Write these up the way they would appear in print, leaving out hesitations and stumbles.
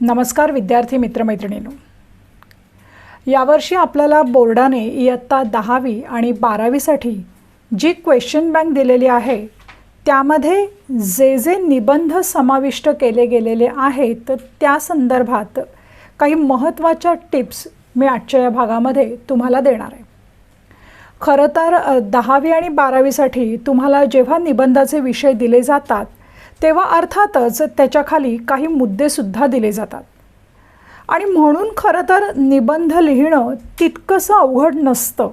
नमस्कार विद्यार्थी मित्रमैत्रिणींनो, यावर्षी आपल्याला बोर्डाने इयत्ता 10वी आणि 12वीसाठी जी क्वेश्चन बँक दिलेली आहे त्यामध्ये जे जे निबंध समाविष्ट केले गेलेले आहेत त्या संदर्भात काही महत्त्वाच्या टिप्स मी आजच्या या भागामध्ये तुम्हाला देणार आहे। खरं तर 10वी आणि 12वीसाठी तुम्हाला जेव्हा निबंधाचे विषय दिले जातात तेव्हा अर्थातच त्याच्याखाली काही मुद्देसुद्धा दिले जातात आणि म्हणून खरं तर निबंध लिहिणं तितकंसं अवघड नसतं।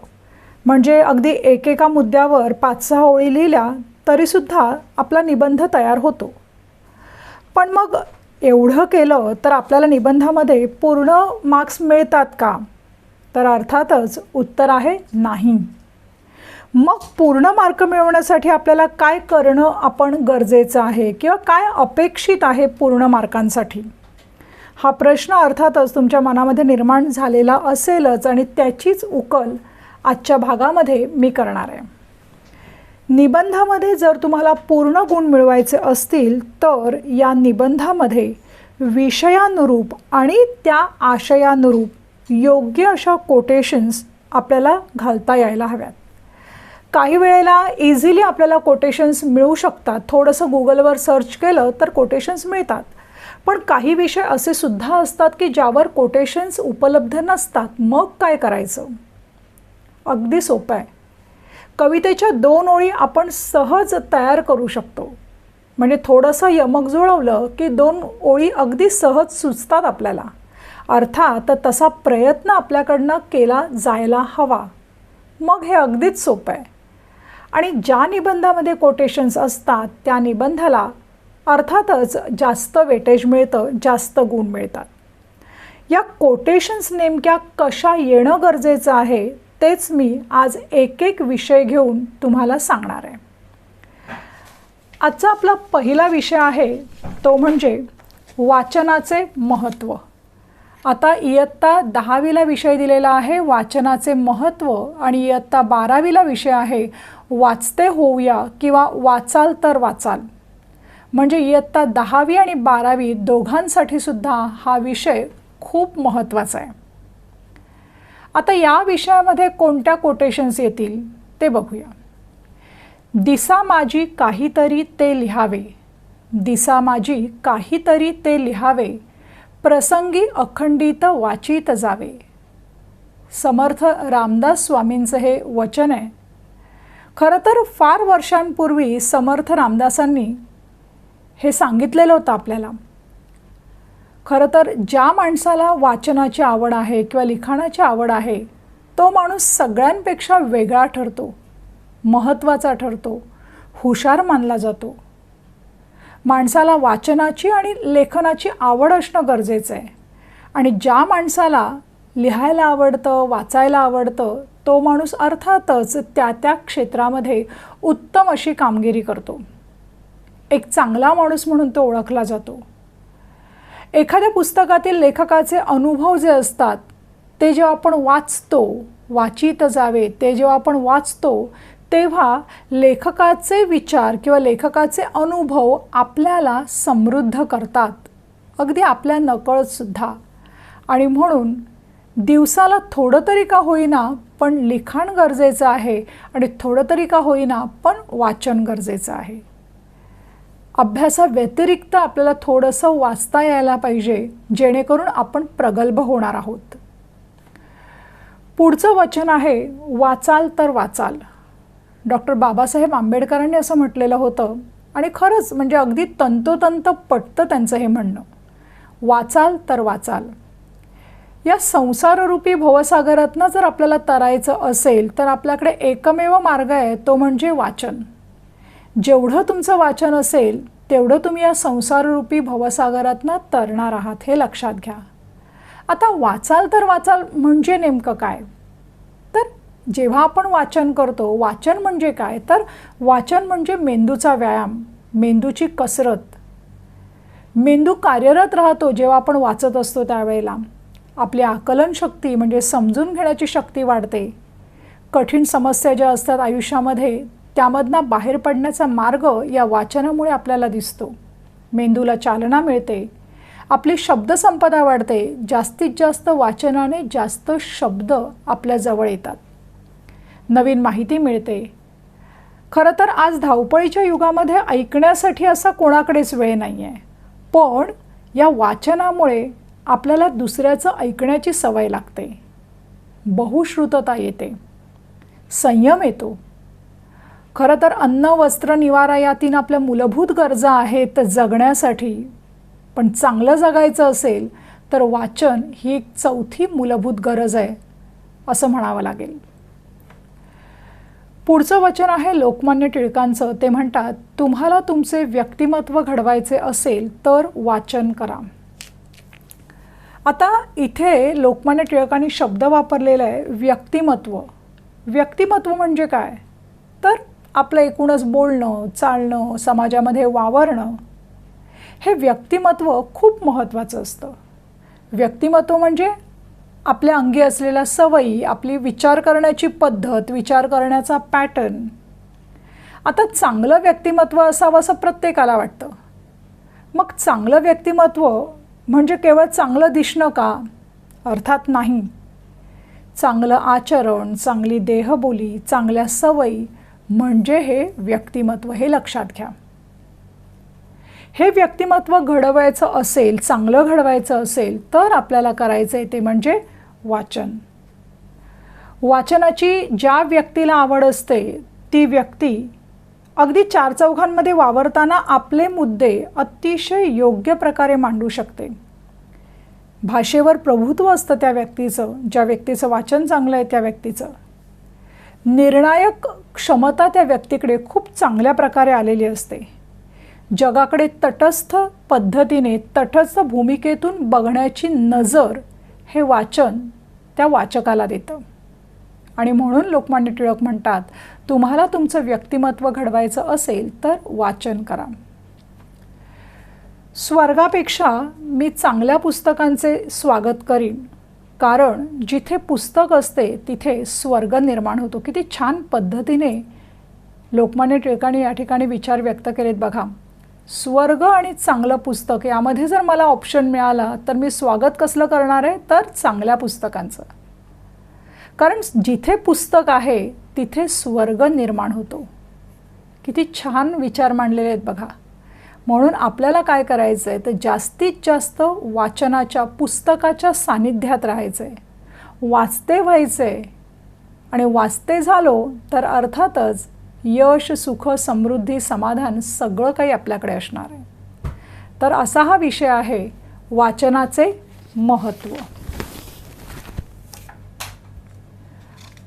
म्हणजे अगदी एकेका मुद्द्यावर 5-6 ओळी लिहिल्या तरीसुद्धा आपला निबंध तयार होतो। पण मग एवढं केलं तर आपल्याला निबंधामध्ये पूर्ण मार्क्स मिळतात का? तर अर्थातच उत्तर आहे नाही। मग पूर्ण मार्क मिळवण्यासाठी आपल्याला काय करणं आपण गरजेचं आहे किंवा काय अपेक्षित आहे पूर्ण मार्कांसाठी? हा प्रश्न अर्थातच तुमच्या मनामध्ये निर्माण झालेला असेलच आणि त्याचीच उकल आजच्या भागामध्ये मी करणार आहे। निबंधामध्ये जर तुम्हाला पूर्ण गुण मिळवायचे असतील तर या निबंधामध्ये विषयानुरूप आणि त्या आशयानुरूप योग्य अशा कोटेशन्स आपल्याला घालता यायला हव्यात। काही वेळेला इझिली आपल्याला कोटेशन्स मिळू शकतात, थोडंसं गुगलवर सर्च केलं तर कोटेशन्स मिळतात। पण काही विषय असे सुद्धा असतात की ज्यावर कोटेशन्स उपलब्ध नसतात। मग काय करायचं? अगदी सोपं आहे। कवितेच्या 2 ओळी आपण सहज तयार करू शकतो। म्हणजे थोडंसं यमक जुळवलं की 2 ओळी अगदी सहज सुचतात आपल्याला। अर्थात तसा प्रयत्न आपल्याकडनं केला जायला हवा। मग हे अगदीच सोपं आहे। आणि ज्या निबंधामध्ये कोटेशन्स असतात त्या निबंधाला अर्थातच जास्त वेटेज मिळतं, जास्त गुण मिळतात। या कोटेशन्स नेमक्या कशा येणं गरजेचं आहे तेच मी आज एक एक विषय घेऊन तुम्हाला सांगणार आहे। आजचा आपला पहिला विषय आहे तो म्हणजे वाचनाचे महत्त्व। आता इयत्ता 10वीला विषय दिलेला आहे वाचनाचे महत्त्व आणि इयत्ता 12वीला विषय आहे वाचते होऊया किंवा वाचाल तर वाचाल। म्हणजे इयत्ता 10वी आणि 12वी दोघांसाठी सुद्धा हा विषय खूप महत्त्वाचा आहे। आता या विषयामध्ये कोणत्या कोटेशन्स येतील ते बघूया। दिसा माझी काहीतरी ते लिहावे, दिसा माझी काहीतरी ते लिहावे, प्रसंगी अखंडित वाचित जावे। समर्थ रामदास स्वामींचं हे वचन आहे। खरं तर फार वर्षांपूर्वी समर्थ रामदासांनी हे सांगितलेलं होतं आपल्याला। खरं तर ज्या माणसाला वाचनाची आवड आहे किंवा लिखाणाची आवड आहे तो माणूस सगळ्यांपेक्षा वेगळा ठरतो, महत्त्वाचा ठरतो, हुशार मानला जातो। माणसाला वाचनाची आणि लेखनाची आवड असणं गरजेचं आहे। आणि ज्या माणसाला लिहायला आवडतं, वाचायला आवडतं तो माणूस अर्थातच त्या त्या क्षेत्रामध्ये उत्तम अशी कामगिरी करतो। एक चांगला माणूस म्हणून तो ओळखला जातो। एखाद्या पुस्तकातील लेखकाचे अनुभव जे असतात ते जेव्हा आपण वाचतो, वाचित जावे, ते जेव्हा आपण वाचतो तेव्हा लेखकाचे विचार किंवा लेखकाचे अनुभव आपल्याला समृद्ध करतात, अगदी आपल्या नकळतसुद्धा। आणि म्हणून दिवसाला थोडं तरी का होईना पण लिखाण गरजेचं आहे आणि थोडं तरी का होईना पण वाचन गरजेचं आहे। अभ्यासाव्यतिरिक्त आपल्याला थोडंसं वाचता यायला पाहिजे जेणेकरून आपण प्रगल्भ होणार आहोत। पुढचं वचन आहे वाचाल तर वाचाल। डॉक्टर बाबासाहेब आंबेडकरांनी असं म्हटलेलं होतं आणि खरंच म्हणजे अगदी तंतोतंत पटतं त्यांचं हे म्हणणं। वाचाल तर वाचाल। या संसाररूपी भवसागरातनं जर आपल्याला तरायचं असेल तर आपल्याकडे एकमेव मार्ग आहे तो म्हणजे वाचन। जेवढं तुमचं वाचन असेल तेवढं तुम्ही या संसाररूपी भवसागरातनं तरणार आहात, हे लक्षात घ्या। आता वाचाल तर वाचाल म्हणजे नेमकं काय? तर जेव्हा आपण वाचन करतो, वाचन म्हणजे काय? तर वाचन म्हणजे मेंदूचा व्यायाम, मेंदूची कसरत। मेंदू कार्यरत राहतो जेव्हा आपण वाचत असतो त्यावेळेला। आपली आकलन शक्ती म्हणजे समजून घेण्याची शक्ती वाढते। कठीण समस्या ज्या असतात आयुष्यामध्ये त्यामधनं बाहेर पडण्याचा मार्ग या वाचनामुळे आपल्याला दिसतो। मेंदूला चालना मिळते, आपली शब्दसंपदा वाढते, जास्तीत जास्त वाचनाने जास्त शब्द आपल्या जवळ येतात, नवीन माहिती मिळते. खरं तर आज धावपळीच्या युगामध्ये ऐकण्यासाठी असा कोणाकडेच वेळ नाही आहे, पण या वाचनामुळे आपल्याला दुसऱ्याचं ऐकण्याची सवय लागते, बहुश्रुतता येते, संयम येतो. खरं तर अन्न वस्त्र निवारा या 3 आपल्या मूलभूत गरजा आहेत जगण्यासाठी, पण चांगलं जगायचं असेल तर वाचन ही एक 4थी मूलभूत गरज आहे असं म्हणावं लागेल. पुढचं वचन आहे लोकमान्य टिळकांचं. ते म्हणतात, तुम्हाला तुमचे व्यक्तिमत्व घडवायचे असेल तर वाचन करा. आता इथे लोकमान्य टिळकांनी शब्द वापरलेला आहे व्यक्तिमत्व. व्यक्तिमत्व म्हणजे काय, तर आपलं एकूणच बोलणं, चालणं, समाजामध्ये वावरणं, हे व्यक्तिमत्व खूप महत्त्वाचं असतं. व्यक्तिमत्व म्हणजे आपल्या अंगी असलेल्या सवयी, आपली विचार करण्याची पद्धत, विचार करण्याचा पॅटर्न. आता चांगलं व्यक्तिमत्व असावं असं प्रत्येकाला वाटतं. मग चांगलं व्यक्तिमत्व म्हणजे केवळ चांगलं दिसणं का? अर्थात नाही. चांगलं आचरण, चांगली देहबोली, चांगल्या सवयी म्हणजे हे व्यक्तिमत्व, हे लक्षात घ्या. हे व्यक्तिमत्व घडवायचं असेल, चांगलं घडवायचं असेल तर आपल्याला करायचं आहे ते म्हणजे वाचन. वाचनाची ज्या व्यक्तीला आवड असते ती व्यक्ती अगदी 4 चौघांमध्ये वावरताना आपले मुद्दे अतिशय योग्य प्रकारे मांडू शकते. भाषेवर प्रभुत्व असतं त्या व्यक्तीचं, ज्या व्यक्तीचं वाचन चांगलं आहे त्या व्यक्तीचं. निर्णायक क्षमता त्या व्यक्तीकडे खूप चांगल्या प्रकारे आलेली असते. जगाकडे तटस्थ पद्धतीने, तटस्थ भूमिकेतून बघण्याची नजर हे वाचन त्या वाचकाला देतं. आणि म्हणून लोकमान्य टिळक म्हणतात, तुम्हाला तुमचं व्यक्तिमत्व घडवायचं असेल तर वाचन करा. स्वर्गापेक्षा मी चांगल्या पुस्तकांचे स्वागत करीन, कारण जिथे पुस्तक असते तिथे स्वर्ग निर्माण होतो. किती छान पद्धतीने लोकमान्य टिळकांनी या ठिकाणी विचार व्यक्त केलेत बघा. स्वर्ग आणि चांगलं पुस्तक यामध्ये जर मला ऑप्शन मिळाला तर मी स्वागत कसलं करणार आहे, तर चांगल्या पुस्तकांचं. कारण जिथे पुस्तक आहे तिथे स्वर्ग निर्माण होतो. किती छान विचार मांडलेले आहेत बघा. म्हणून आपल्याला काय करायचं आहे तर जास्तीत जास्त वाचनाच्या, पुस्तकाच्या सानिध्यात राहायचं आहे, वाचते व्हायचं आहे. आणि वाचते झालो तर अर्थातच यश, सुख, समृद्धी, समाधान सगळं काही आपल्याकडे असणार आहे. तर असा हा विषय आहे वाचनाचे महत्त्व.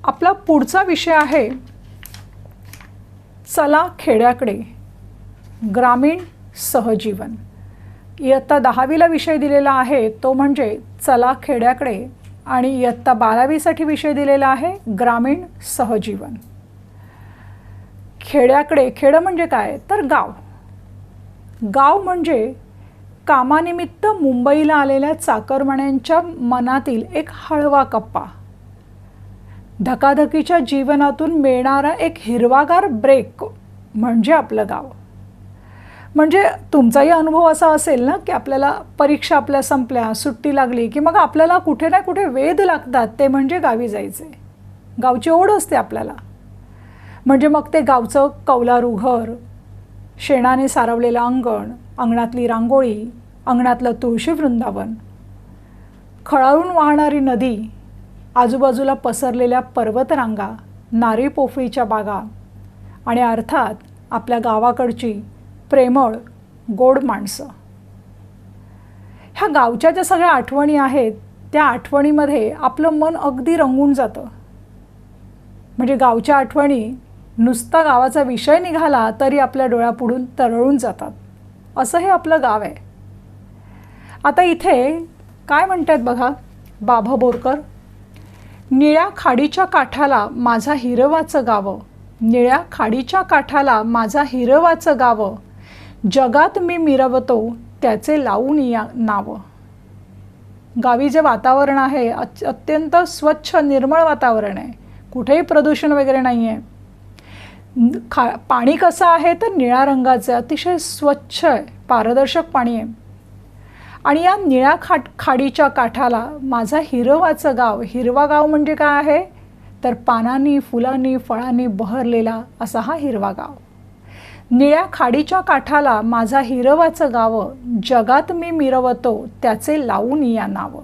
आपला पुढचा विषय आहे चला खेड्याकडे, ग्रामीण सहजीवन. इयत्ता 10वीला विषय दिलेला आहे तो म्हणजे चला खेड्याकडे, आणि इयत्ता 12वीसाठी विषय दिलेला आहे ग्रामीण सहजीवन. खेड्याकडे, खेडं म्हणजे काय तर गाव. गाव म्हणजे कामानिमित्त मुंबईला आलेल्या चाकरमान्यांच्या मनातील एक हळवा कप्पा, धकाधकीच्या जीवनातून मिळणारा एक हिरवागार ब्रेक म्हणजे आपलं गाव. म्हणजे तुमचाही अनुभव असा असेल ना की आपल्याला परीक्षा आपल्या संपल्या, सुट्टी लागली की मग आपल्याला कुठे ना कुठे वेध लागतात, ते म्हणजे गावी जायचे. गावची ओढ असते आपल्याला. म्हणजे मग ते गावचं कौलारू घर, शेणाने सारवलेलं अंगण, अंगणातली रांगोळी, अंगणातलं तुळशी वृंदावन, खळाळून वाहणारी नदी, आजूबाजूला पसरलेल्या पर्वतरांगा, नारळी पोफळीच्या बागा, आणि अर्थात आपल्या गावाकडची प्रेमळ गोड माणसं. ह्या गावच्या ज्या सगळ्या आठवणी आहेत त्या आठवणीमध्ये आपलं मन अगदी रंगून जातं. म्हणजे गावच्या आठवणी नुसता गावाचा विषय निघाला तरी आपल्या डोळ्यापुढून तरळून जातात. असं हे आपलं गाव आहे. आता इथे काय म्हणतात बघा बाभा बोरकर, निळ्या खाडीच्या काठाला माझा हिरवाचं गावं, निळ्या खाडीच्या काठाला माझा हिरवाचं गावं, जगात मी मिरवतो त्याचे लावून या नावं. गावी जे वातावरण आहे अत्यंत स्वच्छ निर्मळ वातावरण आहे, कुठेही प्रदूषण वगैरे नाही आहे. पाणी कसं आहे तर निळ्या रंगाचं, अतिशय स्वच्छ आहे, पारदर्शक पाणी आहे. आणि या निळ्या खाडीच्या काठाला माझा हिरवाचं गाव. हिरवा गाव म्हणजे काय आहे तर पानांनी, फुलांनी, फळांनी बहरलेला असा हा हिरवा गाव. निळ्या खाडीच्या काठाला माझा हिरवाचं गाव, जगात मी मिरवतो त्याचे लावून या नाव.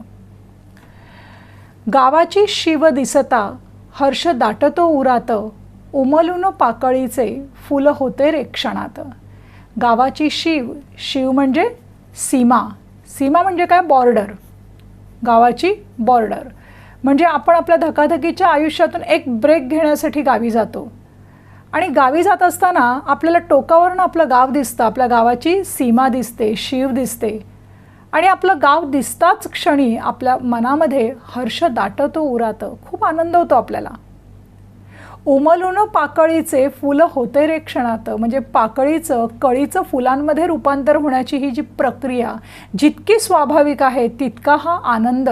गावाची शिव दिसता हर्ष दाटतो उरात, उमलून पाकळीचे फुल होते रे क्षणात. गावाची शिव, शिव म्हणजे सीमा. सीमा म्हणजे काय बॉर्डर. गावाची बॉर्डर म्हणजे आपण आपल्या धकाधकीच्या आयुष्यातून एक ब्रेक घेण्यासाठी गावी जातो आणि गावी जात असताना आपल्याला टोकावरून आपलं गाव दिसतं, आपल्या गावाची सीमा दिसते, शिव दिसते आणि आपलं गाव दिसताच क्षणी आपल्या मनामध्ये हर्ष दाटतो उरात, खूप आनंद होतो आपल्याला. उमलून पाकळीचे फुलं होते रे क्षणात म्हणजे पाकळीचं, कळीचं फुलांमध्ये रूपांतर होण्याची ही जी प्रक्रिया जितकी स्वाभाविक आहे तितका हा आनंद,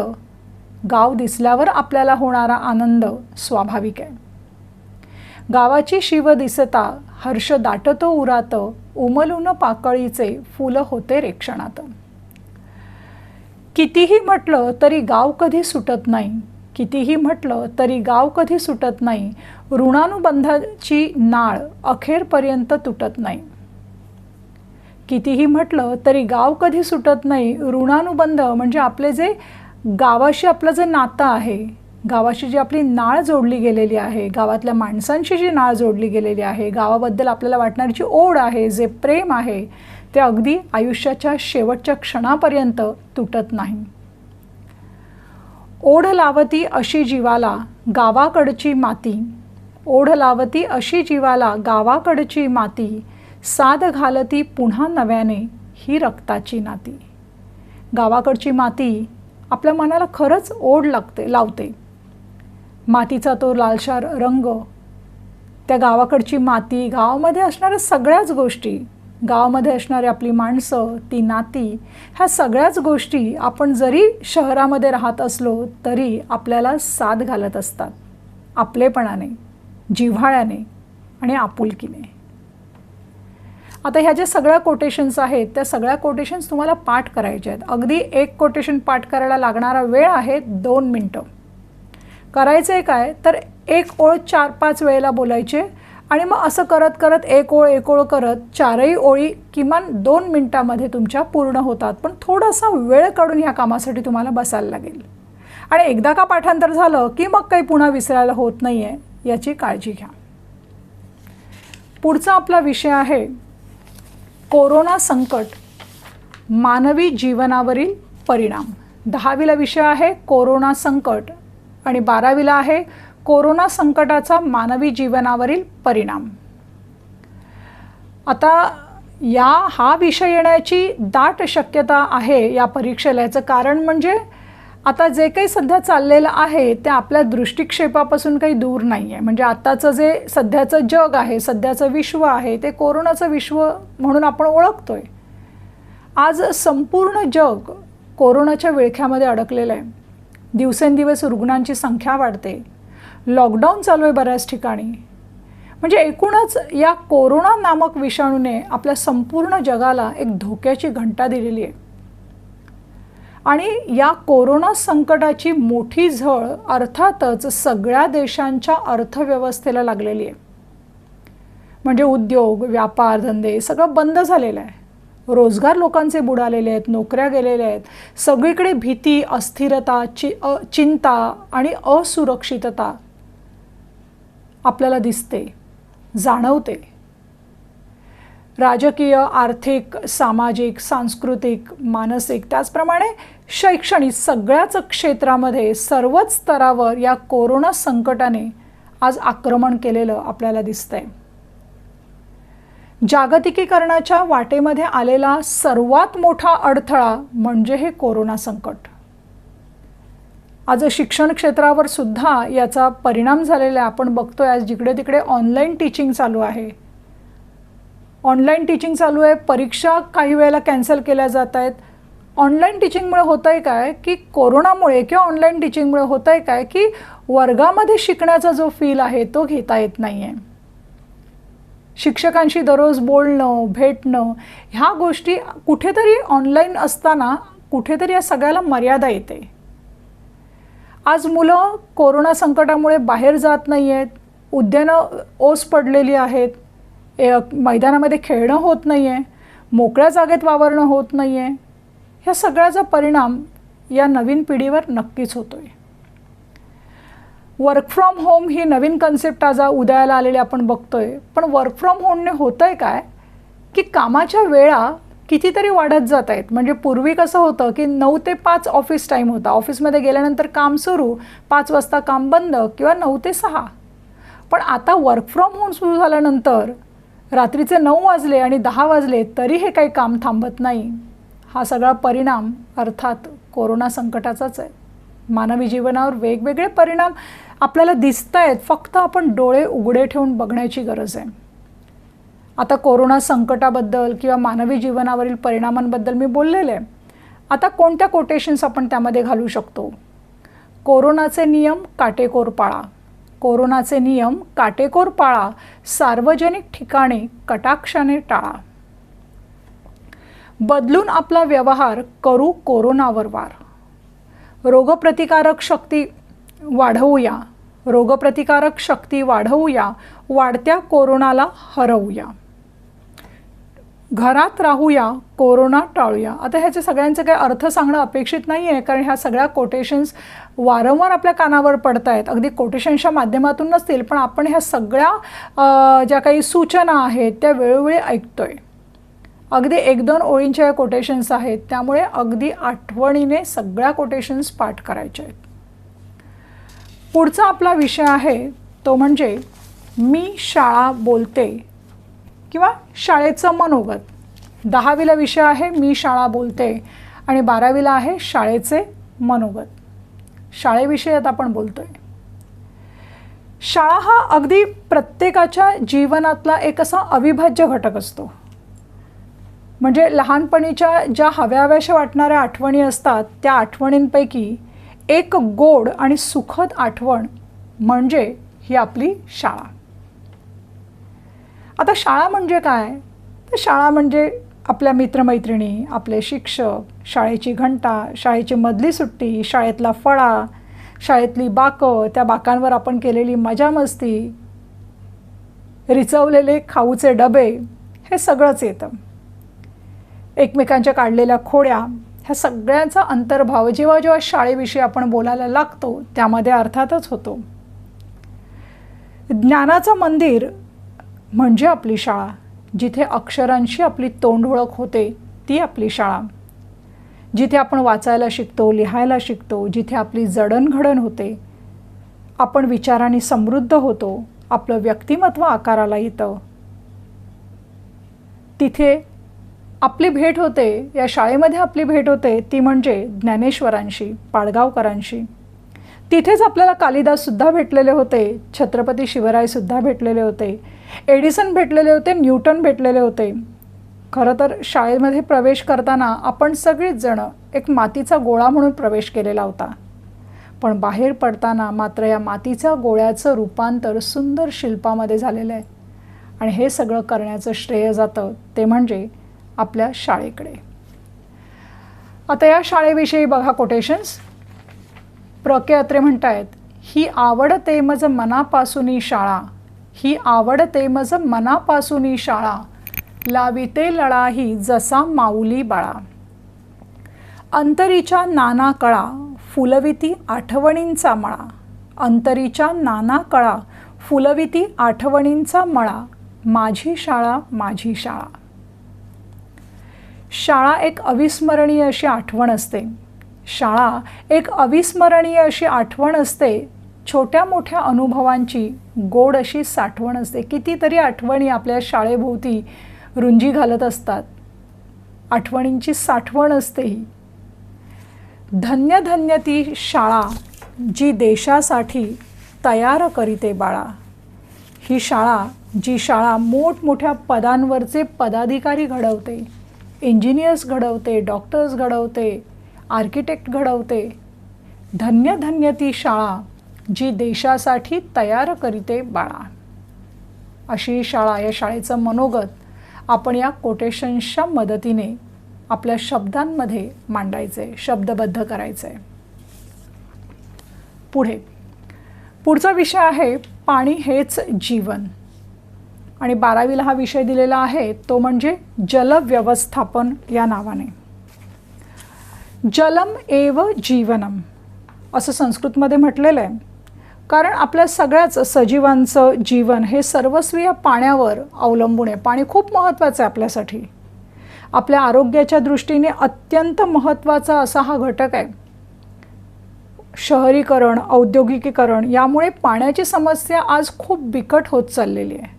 गाव दिसल्यावर आपल्याला होणारा आनंद स्वाभाविक आहे. गावाची शिव दिसता हर्ष दाटतो उरात, उमलून पाकळीचे फुलं होते रे क्षणात. कितीही म्हटलं तरी गाव कधी सुटत नाही. कितीही म्हटलं तरी गाव कधी सुटत नाही. ऋणानुबंधाची नाळ अखेरपर्यंत तुटत नाही. कितीही म्हटलं तरी गाव कधी सुटत नाही. ऋणानुबंध म्हणजे आपले जे गावाशी आपलं जे नातं आहे, गावाशी जी आपली नाळ जोडली गेलेली आहे, गावातल्या माणसांशी जी नाळ जोडली गेलेली आहे, गावाबद्दल आपल्याला वाटणारी जी ओढ आहे, जे प्रेम आहे, ते अगदी आयुष्याच्या शेवटच्या क्षणापर्यंत तुटत नाही. ओढ लावती अशी जीवाला गावाकडची माती. ओढ लावती अशी जीवाला गावाकडची माती. साद घालती पुन्हा नव्याने ही रक्ताची नाती. गावाकडची माती आपल्या मनाला खरंच ओढ लावते. मातीचा तो लालशार रंग, त्या गावाकडची माती, गावामध्ये असणाऱ्या सगळ्याच गोष्टी, गावामध्ये असणारी आपली माणसं, ती नाती, ह्या सगळ्याच गोष्टी आपण जरी शहरामध्ये राहत असलो तरी आपल्याला साथ घालत असतात, आपलेपणाने, जिव्हाळ्याने आणि आपुलकीने. आता ह्या ज्या सगळ्या कोटेशन्स आहेत त्या सगळ्या कोटेशन्स तुम्हाला पाठ करायच्या आहेत. अगदी एक कोटेशन पाठ करायला लागणारा वेळ आहे 2 मिनटं. करायचं आहे काय तर एक ओळ 4-5 वेळेला बोलायचे आणि मग असं करत करत एक ओळ करत 4ही ओळी किमान 2 मिनटामध्ये तुमच्या पूर्ण होतात. पण थोडासा वेळ काढून ह्या कामासाठी तुम्हाला बसायला लागेल आणि एकदा का पाठांतर झालं की मग काही पुन्हा विसरायला होत नाही आहे, याची काळजी घ्या. पुढचा आपला विषय आहे कोरोना संकट, मानवी जीवनावरील परिणाम. 10वीला विषय आहे कोरोना संकट आणि 12वीला आहे कोरोना संकटाचा मानवी जीवनावरील परिणाम. आता हा विषय येण्याची दाट शक्यता आहे या परीक्षेला. याचं कारण म्हणजे आता जे काही सध्या चाललेलं आहे ते आपल्या दृष्टिक्षेपापासून काही दूर नाही आहे. म्हणजे आत्ताचं जे सध्याचं जग आहे, सध्याचं विश्व आहे, ते कोरोनाचं विश्व म्हणून आपण ओळखतोय. आज संपूर्ण जग कोरोनाच्या विळख्यामध्ये अडकलेलं आहे. दिवसेंदिवस रुग्णांची संख्या वाढते, लॉकडाऊन चालू आहे बऱ्याच ठिकाणी. म्हणजे एकूणच या कोरोना नामक विषाणूने आपल्या संपूर्ण जगाला एक धोक्याची घंटा दिलेली आहे आणि या कोरोना संकटाची मोठी झळ अर्थातच सगळ्या देशांच्या अर्थव्यवस्थेला लागलेली आहे. म्हणजे उद्योग, व्यापार, धंदे सगळं बंद झालेलं आहे. रोजगार लोकांचे बुडालेले आहेत, नोकऱ्या गेलेल्या आहेत. सगळीकडे भीती, अस्थिरता, चिंता आणि असुरक्षितता आपल्याला दिसते, जाणवते. राजकीय, आर्थिक, सामाजिक, सांस्कृतिक, मानसिक, त्याचप्रमाणे शैक्षणिक सगळ्याच क्षेत्रामध्ये सर्वच स्तरावर या कोरोना संकटाने आज आक्रमण केलेलं आपल्याला दिसतंय. जागतिकीकरणाच्या वाटेमध्ये आलेला सर्वात मोठा अडथळा म्हणजे हे कोरोना संकट. आज शिक्षण क्षेत्रावर सुद्धा याचा परिणाम झालेला आहे. आपण बघतोय आज जिकडे तिकडे ऑनलाईन टीचिंग चालू आहे. ऑनलाईन टीचिंग चालू आहे, परीक्षा काही वेळेला कॅन्सल केल्या जात आहेत. ऑनलाईन टीचिंगमुळे होतं आहे काय की कोरोनामुळे किंवा ऑनलाईन टीचिंगमुळे होतं आहे काय की वर्गामध्ये शिकण्याचा जो फील आहे तो घेता येत नाही आहे. शिक्षकांशी दररोज बोलणं, भेटणं ह्या गोष्टी कुठेतरी ऑनलाईन असताना कुठेतरी या सगळ्याला मर्यादा येते. आज मुलं कोरोना संकटामुळे बाहेर जात नाही आहेत, उद्यानं ओस पडलेली आहेत, मैदानामध्ये खेळणं होत नाही आहे, मोकळ्या जागेत वावरणं होत नाही आहे. ह्या सगळ्याचा परिणाम या नवीन पिढीवर नक्कीच होतो आहे. Work from home he Naveen concept आज उदयाला आलेली आपण बघतो आहे. पण वर्क फ्रॉम होमने होतं आहे काय की कामाच्या वेळा कितीतरी वाढत जात आहेत. म्हणजे पूर्वी कसं होतं की 9 ते 5 ऑफिस टाईम होता, ऑफिसमध्ये गेल्यानंतर काम सुरू, 5 वाजता काम बंद किंवा 9 ते 6. पण आता वर्क फ्रॉम होम सुरू झाल्यानंतर रात्रीचे 9 वाजले आणि 10 वाजले तरी हे काही काम थांबत नाही. हा सगळा परिणाम अर्थात कोरोना संकटाचाच आहे. मानवी जीवनावर वेगवेगळे परिणाम आपल्याला दिसत आहेत, फक्त आपण डोळे उघडे ठेवून बघण्याची गरज आहे. आता कोरोना संकटाबद्दल किंवा मानवी जीवनावरील परिणामांबद्दल मी बोललेले आहे. आता कोणत्या कोटेशन्स आपण त्यामध्ये घालू शकतो? कोरोनाचे नियम काटेकोर पाळा, कोरोनाचे नियम काटेकोर पाळा, सार्वजनिक ठिकाणी कटाक्षाने टाळा, बदलून आपला व्यवहार करू कोरोनावर वार, रोगप्रतिकारक शक्ती वाढवूया, रोगप्रतिकारक शक्ती वाढवूया, वाढत्या कोरोनाला हरवूया, घरात राहूया, कोरोना टाळूया. आता ह्याचे सगळ्यांचे काही अर्थ सांगणं अपेक्षित नाही आहे, कारण ह्या सगळ्या कोटेशन्स वारंवार आपल्या कानावर पडत आहेत. अगदी कोटेशन्सच्या माध्यमातून नसतील, पण आपण ह्या सगळ्या ज्या काही सूचना आहेत त्या वेळोवेळी ऐकतो आहे. अगदी 1-2 ओळींच्या या कोटेशन्स आहेत, त्यामुळे अगदी आठवणीने सगळ्या कोटेशन्स पाठ करायचे आहेत. पुढचा आपला विषय आहे तो म्हणजे मी शाळा बोलते किंवा शाळेचं मनोगत. 10वीला विषय आहे मी शाळा बोलते आणि 12वीला आहे शाळेचे मनोगत. शाळेविषयी आता आपण बोलतोय. शाळा हा अगदी प्रत्येकाच्या जीवनातला एक असा अविभाज्य घटक असतो. म्हणजे लहानपणीच्या ज्या हव्याशा वाटणाऱ्या आठवणी असतात, त्या आठवणींपैकी एक गोड आणि सुखद आठवण म्हणजे ही आपली शाळा. आता शाळा म्हणजे काय? तर शाळा म्हणजे आपल्या मित्रमैत्रिणी, आपले शिक्षक, शाळेची घंटा, शाळेची मधली सुट्टी, शाळेतला फळा, शाळेतली बाकं, त्या बाकांवर आपण केलेली मजा मस्ती, रिचवलेले खाऊचे डबे, हे सगळंच येतं. एकमेकांच्या काढलेल्या खोड्या, ह्या सगळ्यांचा अंतर्भाव जेव्हा जेव्हा शाळेविषयी आपण बोलायला लागतो त्यामध्ये अर्थातच होतो. ज्ञानाचं मंदिर म्हणजे आपली शाळा. जिथे अक्षरांशी आपली तोंड ओळख होते ती आपली शाळा. जिथे आपण वाचायला शिकतो, लिहायला शिकतो, जिथे आपली जडणघडण होते, आपण विचारांनी समृद्ध होतो, आपलं व्यक्तिमत्व आकाराला येतं, तिथे आपली भेट होते. या शाळेमध्ये आपली भेट होते ती म्हणजे ज्ञानेश्वरांशी, पाडगावकरांशी. तिथेच आपल्याला कालिदाससुद्धा भेटलेले होते, छत्रपती शिवरायसुद्धा भेटलेले होते, एडिसन भेटलेले होते, न्यूटन भेटलेले होते. खरं तर शाळेमध्ये प्रवेश करताना आपण सगळीच जणं एक मातीचा गोळा म्हणून प्रवेश केलेला होता. पण बाहेर पडताना मात्र या मातीच्या गोळ्याचं रूपांतर सुंदर शिल्पामध्ये झालेलं आहे. आणि हे सगळं करण्याचं श्रेय जातं ते म्हणजे आपल्या शाळेकडे. आता या शाळेविषयी बघा कोटेशन्स. प्र के अत्रे म्हणतायत, ही आवडते मज मनापासूनी शाळा, ही आवडते मज मनापासूनी शाळा, लाविते लळाही जसा माऊली बाळा, अंतरीच्या नाना कळा फुलविती आठवणींचा मळा, अंतरीच्या नाना कळा फुलविती आठवणींचा मळा, माझी शाळा माझी शाळा. शाळा एक अविस्मरणीय अशी आठवण असते. शाळा एक अविस्मरणीय अशी आठवण असते. छोट्या मोठ्या अनुभवांची गोड अशी साठवण असते. कितीतरी आठवणी आपल्या शाळेभोवती रुंजी घालत असतात. आठवणींची साठवण असते ही. धन्य धन्य ती शाळा जी देशासाठी तयार करीते बाळा. ही शाळा, जी शाळा मोठमोठ्या पदांवरचे पदाधिकारी घडवते, इंजिनियर्स घडवते, डॉक्टर्स घडवते, आर्किटेक्ट घडवते. धन्य धन्य ती शाळा जी देशासाठी तयार करीते बाळा. अशी शाळा, या शाळेचं मनोगत आपण या कोटेशन्सच्या मदतीने आपल्या शब्दांमध्ये मांडायचे, शब्दबद्ध करायचे. पुढचा विषय आहे पाणी हेच जीवन. आणि 12वीला हा विषय दिलेला आहे तो म्हणजे जलव्यवस्थापन या नावाने. जलम एव जीवनम असं संस्कृतमध्ये म्हटलेलं आहे. कारण आपल्या सगळ्याच सजीवांचं जीवन हे सर्वस्वी पाण्यावर अवलंबून आहे. पाणी खूप महत्त्वाचं आहे आपल्यासाठी. आपल्या आरोग्याच्या दृष्टीने अत्यंत महत्त्वाचा असा हा घटक आहे. शहरीकरण, औद्योगिकीकरण यामुळे पाण्याची समस्या आज खूप बिकट होत चाललेली आहे.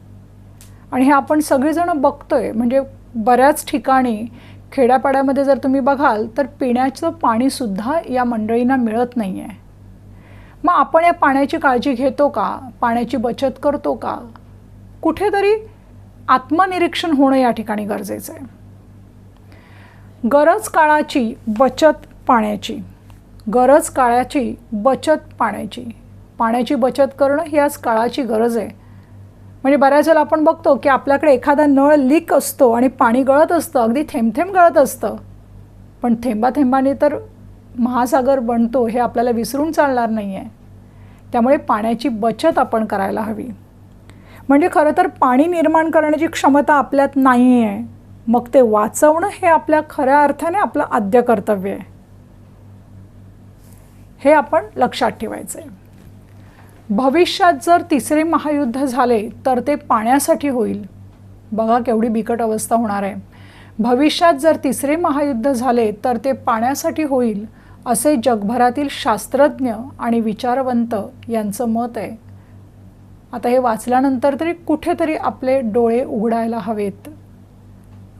आणि हे आपण सगळेजण बघतोय. म्हणजे बऱ्याच ठिकाणी खेड्यापाड्यामध्ये जर तुम्ही बघाल तर पिण्याचं पाणीसुद्धा या मंडळींना मिळत नाही आहे. मग आपण या पाण्याची काळजी घेतो का? पाण्याची बचत करतो का? कुठेतरी आत्मनिरीक्षण होणं या ठिकाणी गरजेचं आहे. गरज काळाची बचत पाण्याची. गरज काळाची बचत पाण्याची. पाण्याची बचत करणं ही आज काळाची गरज आहे. म्हणजे बऱ्याच वेळेला आपण बघतो की आपल्याकडे एखादा नळ लीक असतो आणि पाणी गळत असतं, अगदी थेंब थेंब गळत असतं. पण थेंबाथेंबाने तर महासागर बनतो हे आपल्याला विसरून चालणार नाही आहे. त्यामुळे पाण्याची बचत आपण करायला हवी. म्हणजे खरं तर पाणी निर्माण करण्याची क्षमता आपल्यात नाही आहे. मग ते वाचवणं हे आपल्या खऱ्या अर्थाने आपलं आद्य कर्तव्य आहे. हे आपण लक्षात ठेवायचं आहे. भविष्यात जर तिसरे महायुद्ध झाले तर ते पाण्यासाठी होईल. बघा केवढी बिकट अवस्था होणार आहे. भविष्यात जर तिसरे महायुद्ध झाले तर ते पाण्यासाठी होईल असे जगभरातील शास्त्रज्ञ आणि विचारवंत यांचं मत आहे. आता हे वाचल्यानंतर तरी कुठेतरी आपले डोळे उघडायला हवेत.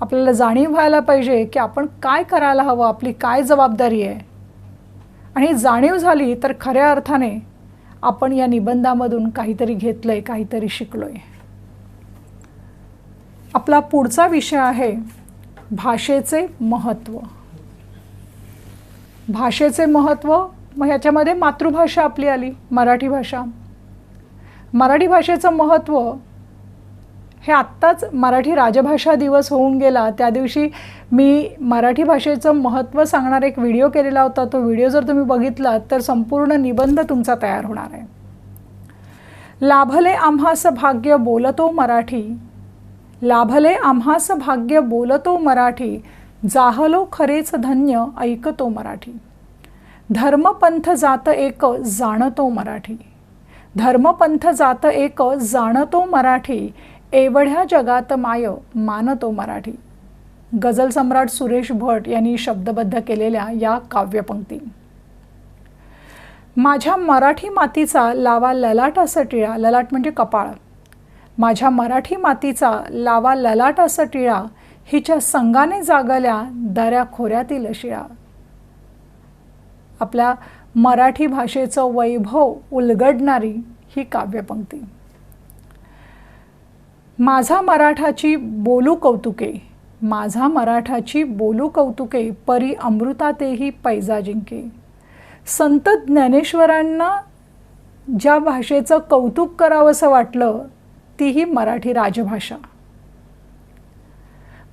आपल्याला जाणीव व्हायला पाहिजे की आपण काय करायला हवं, आपली काय जबाबदारी आहे. आणि जाणीव झाली तर खऱ्या अर्थाने आपण या निबंधामधून काहीतरी घेतलंय, काहीतरी शिकलोय. आपला पुढचा विषय आहे भाषेचे महत्त्व. भाषेचे महत्त्व, मग ह्याच्यामध्ये मातृभाषा आपली आली, मराठी भाषा. मराठी भाषेचं महत्त्व हे आत्ताच मराठी राजभाषा दिवस होऊन गेला. त्या दिवशी मी मराठी भाषेचं महत्त्व सांगणारा एक व्हिडिओ केलेला होता. तो व्हिडिओ जर तुम्ही बघितला तर संपूर्ण निबंध तुमचा तयार होणार आहे. लाभले आम्हास भाग्य बोलतो मराठी. लाभले आम्हास भाग्य बोलतो मराठी. जाहलो खरेच धन्य ऐकतो मराठी. धर्मपंथ जात एक जाणतो मराठी. धर्मपंथ जात एक जाणतो मराठी. एवढ्या जगात माय मानतो मराठी. गझल सम्राट सुरेश भट यांनी शब्दबद्ध केलेल्या या काव्यपंक्ती. माझ्या मराठी मातीचा लावा ललाटास टिळा. ललाट म्हणजे कपाळ. माझ्या मराठी मातीचा लावा ललाटास टिळा. हिच्या संगाने जागल्या दऱ्या खोऱ्यातील शिळा. आपल्या मराठी भाषेचं वैभव उलगडणारी ही काव्यपंक्ती. माझा मराठाची बोलू कौतुके. माझा मराठाची बोलू कौतुके. परी अमृतातेही पैजा जिंके. संत ज्ञानेश्वरांना ज्या भाषेचं कौतुक करावंसं वाटलं ती ही मराठी राजभाषा.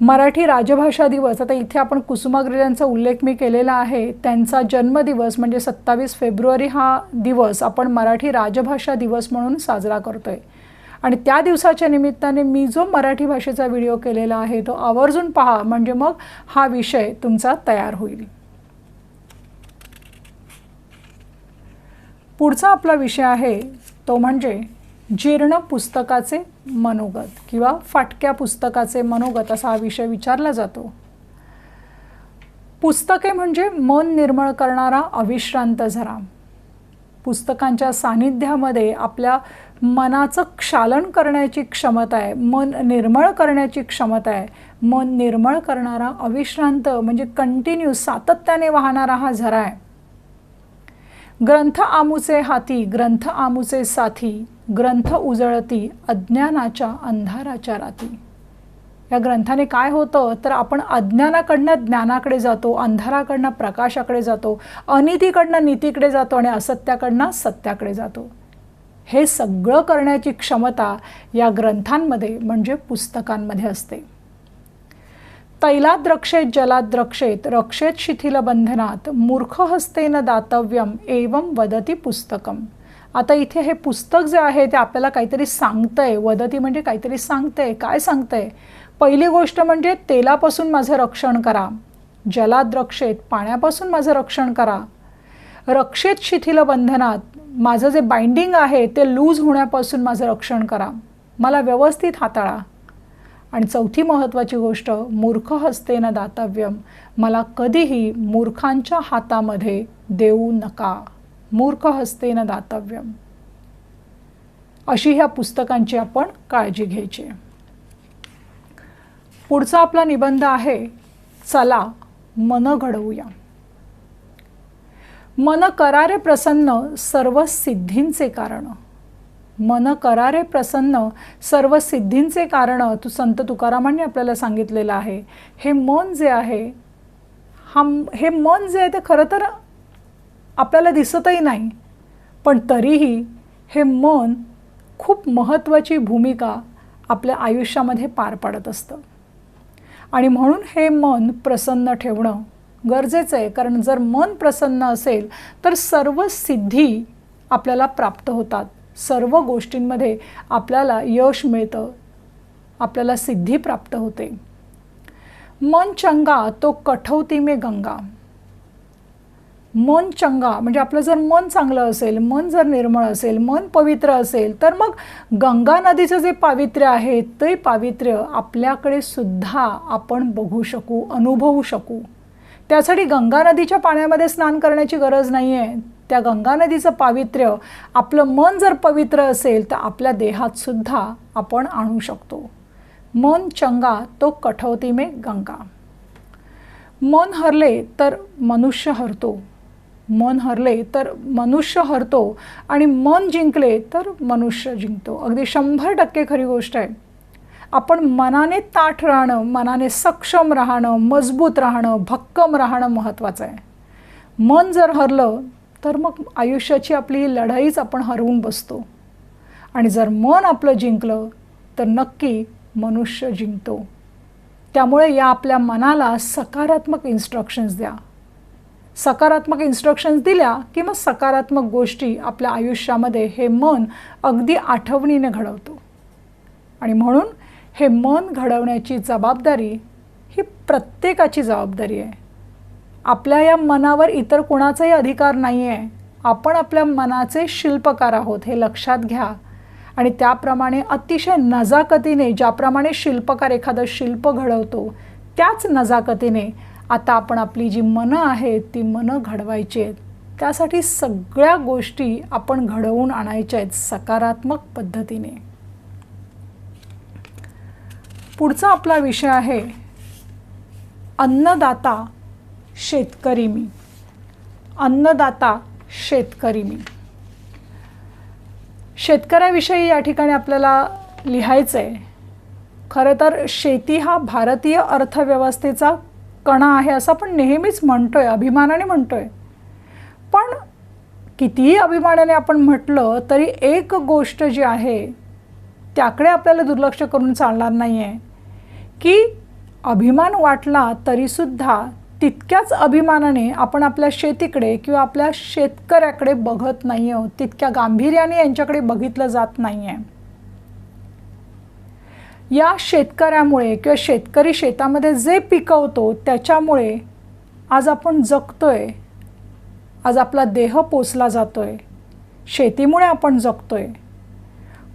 मराठी राजभाषा दिवस, आता इथे आपण कुसुमाग्रज यांचा उल्लेख मी केलेला आहे. त्यांचा जन्मदिवस म्हणजे 27 फेब्रुवारी हा दिवस आपण मराठी राजभाषा दिवस म्हणून साजरा करतोय. आणि त्या दिवसाच्या निमित्ताने मी जो मराठी भाषेचा व्हिडिओ केलेला आहे तो आवर्जून पहा, म्हणजे मग हा विषय तुमचा तयार होईल. पुढचा आपला विषय आहे तो म्हणजे जीर्ण पुस्तकाचे मनोगत किंवा फाटक्या पुस्तकाचे मनोगत असा हा विषय विचारला जातो. पुस्तके म्हणजे मन निर्मळ करणारा अविश्रांत झरा. पुस्तकांच्या सानिध्यामध्ये आपल्या मनाचं क्षालन करण्याची क्षमता आहे, मन निर्मळ करण्याची क्षमता आहे. मन निर्मळ करणारा अविश्रांत म्हणजे कंटिन्यू सातत्याने वाहणारा हा झरा आहे. ग्रंथ आमुचे हाती ग्रंथ आमुचे साथी. ग्रंथ उजळती अज्ञानाच्या अंधाराच्या राती. या ग्रंथाने काय होतं तर आपण अज्ञानाकडनं ज्ञानाकडे जातो, अंधाराकडनं प्रकाशाकडे जातो, अनितीकडनं नीतीकडे जातो आणि असत्याकडनं सत्याकडे जातो. हे सगळं करण्याची क्षमता या ग्रंथांमध्ये म्हणजे पुस्तकांमध्ये असते. तैलाद्रक्षेत जलाद्रक्षेत रक्षेत शिथिल बंधनात मूर्ख हस्तेन दातव्यम एवं वदती पुस्तकम. आता इथे हे पुस्तक जे आहे ते आपल्याला काहीतरी सांगतंय. वदती म्हणजे काहीतरी सांगतंय. काय सांगतंय? पहिली गोष्ट म्हणजे तेलापासून माझं रक्षण करा. जलाद्रक्षेत पाण्यापासून माझं रक्षण करा. रक्षेत शिथिल बंधनात माझं जे बाइंडिंग आहे ते लूज होण्यापासून माझं रक्षण करा. मला व्यवस्थित हाताळा. आणि चौथी महत्त्वाची गोष्ट, मूर्ख हस्तेन दातव्यम, मला कधीही मूर्खांच्या हातामध्ये देऊ नका. मूर्ख हस्तेन दातव्यम. अशी ह्या पुस्तकांची आपण काळजी घ्यायची. पुढचा आपला निबंध आहे, चला मन घडवूया. मन करारे प्रसन्न सर्व सिद्धींचे कारण. मन करारे प्रसन्न सर्व सिद्धींचे कारण तू संत तुकारामांनी आपल्याला सांगितलेलं आहे. हे मन जे आहे, हे मन जे आहे ते खरं तर आपल्याला दिसतही नाही, पण तरीही हे मन खूप महत्त्वाची भूमिका आपल्या आयुष्यामध्ये पार पाडत असतं. आणि म्हणून हे मन प्रसन्न ठेवणं गरजेचं आहे. कारण जर मन प्रसन्न असेल तर सर्व सिद्धी आपल्याला प्राप्त होतात. सर्व गोष्टींमध्ये आपल्याला यश मिळतं, आपल्याला सिद्धी प्राप्त होते. मन चंगा तो कठौती में गंगा. मन चंगा म्हणजे आपलं जर मन चांगलं असेल, मन जर निर्मळ असेल, मन पवित्र असेल, तर मग गंगा नदीचं जे पावित्र्य आहे ते पावित्र्य आपल्याकडे सुद्धा आपण बघू शकू, अनुभवू शकू. त्यासाठी गंगा नदीच्या पाण्यामध्ये स्नान करण्याची गरज नाही आहे. त्या गंगा नदीचं पावित्र्य आपलं मन जर पवित्र असेल तर आपल्या देहात सुद्धा आपण आणू शकतो. मन चंगा तो कठौती में गंगा. मन हरले तर मनुष्य हरतो. मन हरले तर मनुष्य हरतो आणि मन जिंकले तर मनुष्य जिंकतो. अगदी 100% खरी गोष्ट आहे. आपण मनाने ताठ राहणं, मनाने सक्षम राहणं, मजबूत राहणं, भक्कम राहणं महत्त्वाचं आहे. मन जर हरलं तर मग आयुष्याची आपली लढाईच आपण हरवून बसतो. आणि जर मन आपलं जिंकलं तर नक्की मनुष्य जिंकतो. त्यामुळे या आपल्या मनाला सकारात्मक इन्स्ट्रक्शन्स द्या. सकारात्मक इन्स्ट्रक्शन्स दिल्या की मग सकारात्मक गोष्टी आपल्या आयुष्यामध्ये हे मन अगदी आठवणीने घडवतो. आणि म्हणून हे मन घडवण्याची जबाबदारी ही प्रत्येकाची जबाबदारी आहे. आपल्या या मनावर इतर कोणाचाही अधिकार नाही आहे. आपण आपल्या मनाचे शिल्पकार आहोत हे लक्षात घ्या. आणि त्याप्रमाणे अतिशय नजाकतीने, ज्याप्रमाणे शिल्पकार एखादं शिल्प घडवतो त्याच नजाकतीने आता आपण आपली जी मनं आहेत ती मनं घडवायची आहेत. त्यासाठी सगळ्या गोष्टी आपण घडवून आणायच्या आहेत सकारात्मक पद्धतीने. पुढचा आपला विषय आहे, अन्नदाता शेतकरी मी. अन्नदाता शेतकरी मी. शेतकऱ्याविषयी या ठिकाणी आपल्याला लिहायचं आहे. खरं तर शेती हा भारतीय अर्थव्यवस्थेचा कणा आहे असं आपण नेहमीच म्हणतोय, अभिमानाने म्हणतोय. पण कितीही अभिमानाने आपण म्हटलं तरी एक गोष्ट जी आहे त्याकडे आपल्याला दुर्लक्ष करून चालणार नाही आहे की अभिमान वाटला तरीसुद्धा तितक्याच अभिमानाने आपण आपल्या शेतीकडे किंवा आपल्या शेतकऱ्याकडे बघत नाही आहोत. तितक्या गांभीर्याने यांच्याकडे बघितलं जात नाही आहे. या शेतकऱ्यामुळे किंवा शेतकरी शेतामध्ये जे पिकवतो त्याच्यामुळे आज आपण जगतोय. आज आपला देह पोसला जातोय. शेतीमुळे आपण जगतोय.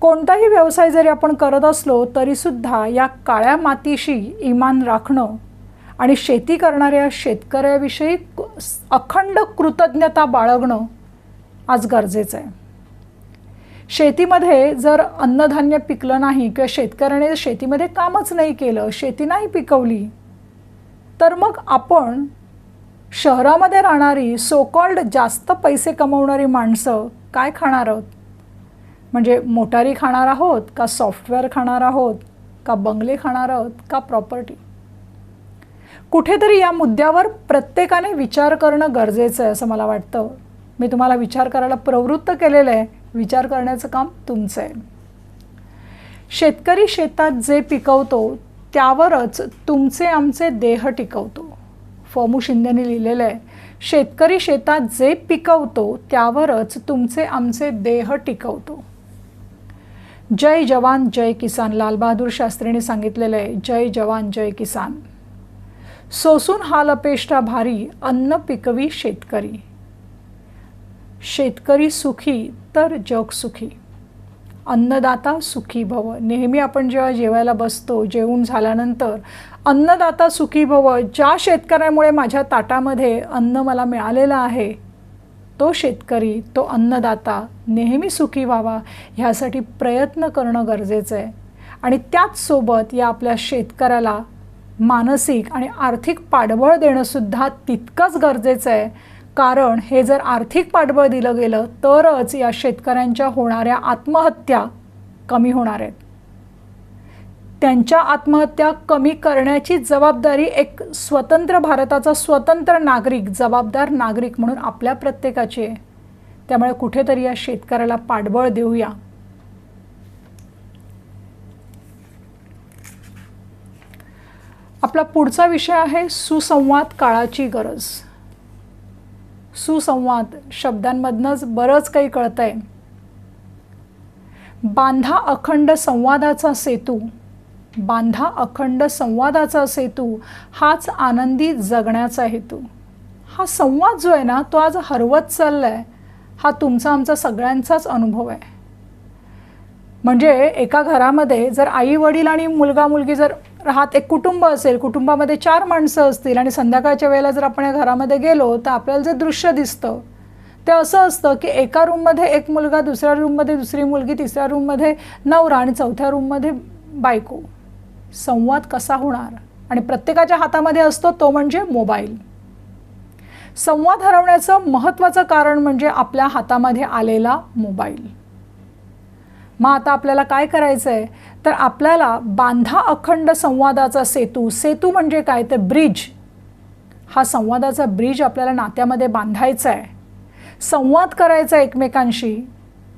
कोणताही व्यवसाय जरी आपण करत असलो तरीसुद्धा या काळ्या मातीशी इमान राखणं आणि शेती करणाऱ्या शेतकऱ्याविषयी अखंड कृतज्ञता बाळगणं आज गरजेचं आहे. शेतीमध्ये जर अन्नधान्य पिकलं नाही किंवा शेतकऱ्याने शेतीमध्ये कामच नाही केलं, शेती नाही पिकवली, तर मग आपण शहरामध्ये राहणारी सो कॉल्ड जास्त पैसे कमवणारी माणसं काय खाणार आहोत? म्हणजे मोटारी खाणार आहोत का, सॉफ्टवेअर खाणार आहोत का, बंगले खाणार आहोत का, प्रॉपर्टी? कुठेतरी या मुद्द्यावर प्रत्येकाने विचार करणं गरजेचं आहे असं मला वाटतं. मी तुम्हाला विचार करायला प्रवृत्त केलेलं आहे. विचार करण्याचं काम तुमचं आहे. शेतकरी शेतात जे पिकवतो त्यावरच तुमचे आमचे देह टिकवतो. फमू शिंदेने लिहिलेलं आहे, शेतकरी शेतात जे पिकवतो त्यावरच तुमचे आमचे देह टिकवतो. जय जवान जय किसान, लालबहादूर शास्त्रींनी सांगितलेलं आहे, जय जवान जय किसान. सोसून हाल अपेष्टा भारी, अन्न पिकवी शेतकरी. शेतकरी सुखी तर जग सुखी. अन्नदाता सुखी भव. नेहमी आपण जेव्हा जेवायला बसतो, जेवून झाल्यानंतर अन्नदाता सुखी भव, ज्या शेतकऱ्यामुळे माझ्या ताटामध्ये अन्न मला मिळालेलं आहे, तो शेतकरी, तो अन्नदाता नेहमी सुखी व्हावा, ह्यासाठी प्रयत्न करणं गरजेचं आहे. आणि त्याचसोबत या आपल्या शेतकऱ्याला मानसिक आणि आर्थिक पाठबळ देणंसुद्धा तितकंच गरजेचं आहे. कारण हे जर आर्थिक पाठबळ दिलं गेलं तरच या शेतकऱ्यांच्या होणाऱ्या आत्महत्या कमी होणार आहेत. त्यांच्या आत्महत्या कमी करण्याची जबाबदारी एक स्वतंत्र भारताचा स्वतंत्र नागरिक, जबाबदार नागरिक म्हणून आपल्या प्रत्येकाची आहे. त्यामुळे कुठेतरी या शेतकऱ्याला पाठबळ देऊया. आपला पुढचा विषय आहे सुसंवाद, काळाची गरज. सुसंवाद शब्दांमधनंच बरंच काही कळतंय. बांधा अखंड संवादाचा सेतू. बांधा अखंड संवादाचा सेतू, हाच आनंदी जगण्याचा हेतू. हा संवाद जो आहे ना, तो आज हरवत चाललाय. हा तुमचा आमचा सगळ्यांचाच अनुभव आहे. म्हणजे एका घरामध्ये जर आई वडील आणि मुलगा मुलगी जर राहत, एक कुटुंब असेल, कुटुंबामध्ये 4 माणसं असतील आणि संध्याकाळच्या वेळेला जर आपण या घरामध्ये गेलो तर आपल्याला जे दृश्य दिसतं ते असं असतं की एका रूममध्ये एक मुलगा, दुसऱ्या रूममध्ये दुसरी मुलगी, तिसऱ्या रूममध्ये नवरा आणि चौथ्या रूममध्ये बायको. संवाद कसा होणार? आणि प्रत्येकाच्या हातामध्ये असतो तो म्हणजे मोबाईल. संवाद हरवण्याचं महत्त्वाचं कारण म्हणजे आपल्या हातामध्ये आलेला मोबाईल. मग आता आपल्याला काय करायचं आहे तर आपल्याला बांधा अखंड संवादाचा सेतू. सेतू म्हणजे काय तर ब्रिज. हा संवादाचा ब्रिज आपल्याला नात्यामध्ये बांधायचा आहे. संवाद करायचा एकमेकांशी.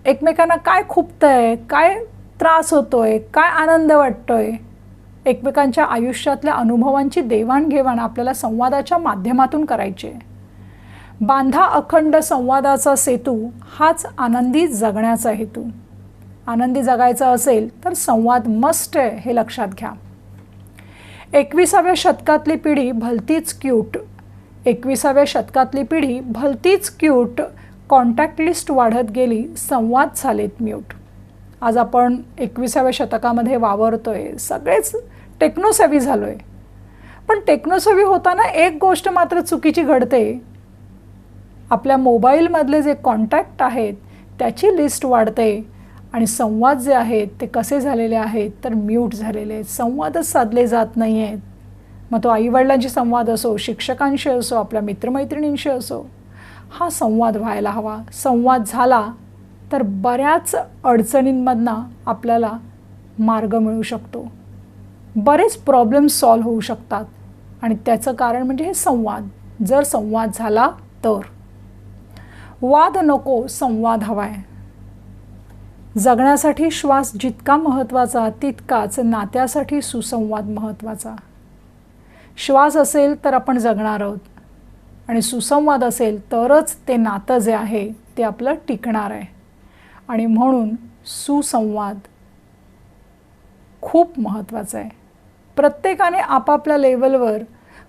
एकमेकांना काय खुपतंय, काय त्रास होतोय, काय आनंद वाटतोय, एकमेकांच्या आयुष्यातल्या अनुभवांची देवाणघेवाण आपल्याला संवादाच्या माध्यमातून करायची आहे. बांधा अखंड संवादाचा सेतू, हाच आनंदी जगण्याचा हेतू. आनंदी जगायचं असेल तर संवाद मस्ट आहे, हे लक्षात घ्या. 21व्या शतकातली पिढी भलतीच क्यूट. 21व्या शतकातली पिढी भलतीच क्यूट. कॉन्टॅक्ट लिस्ट वाढत गेली, संवाद झालेत म्यूट. आज आपण 21व्या शतकामध्ये वावरतोय, सगळेच टेक्नोसेव्ही झालो आहे. पण टेक्नोसेव्ही होताना एक गोष्ट मात्र चुकीची घडते. आपल्या मोबाईलमधले जे कॉन्टॅक्ट आहेत त्याची लिस्ट वाढते आणि संवाद जे आहेत ते कसे झालेले आहेत तर म्यूट झालेले आहेत. संवादच साधले जात नाही आहेत. मग तो आईवडिलांशी संवाद असो, शिक्षकांशी असो, आपल्या मित्रमैत्रिणींशी असो, हा संवाद व्हायला हवा. संवाद झाला तर बऱ्याच अडचणींमधनं आपल्याला मार्ग मिळू शकतो. बरेच प्रॉब्लेम्स सॉल्व्ह होऊ शकतात आणि त्याचं कारण म्हणजे हे संवाद. जर संवाद झाला तर. वाद नको, संवाद हवा आहे. जगण्यासाठी श्वास जितका महत्त्वाचा तितकाच नात्यासाठी सुसंवाद महत्त्वाचा. श्वास असेल तर आपण जगणार आहोत आणि सुसंवाद असेल तरच ते नातं जे आहे ते आपलं टिकणार आहे. आणि म्हणून सुसंवाद खूप महत्त्वाचा आहे. प्रत्येकाने आपापल्या लेवलवर